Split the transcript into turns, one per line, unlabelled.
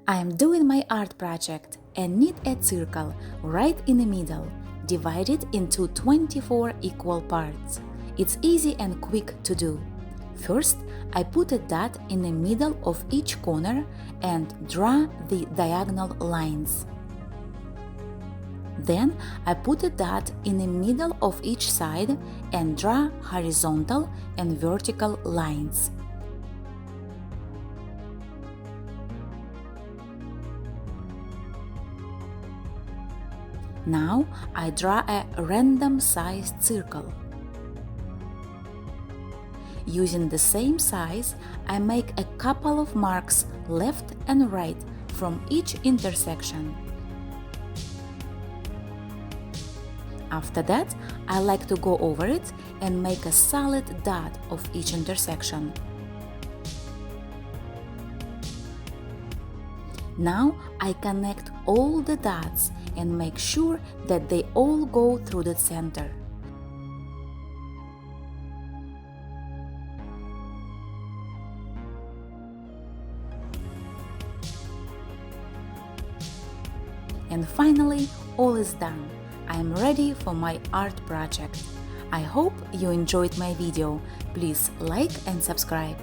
I am doing my art project and need a circle right in the middle, divided into 24 equal parts. It's easy and quick to do. First, I put a dot in the middle of each corner and draw the diagonal lines. Then I put a dot in the middle of each side and draw horizontal and vertical lines. Now I draw a random-sized circle. Using the same size, I make a couple of marks left and right from each intersection. After that, I like to go over it and make a solid dot of each intersection. Now I connect all the dots and make sure that they all go through the center. And finally, all is done. I am ready for my art project. I hope you enjoyed my video. Please like and subscribe.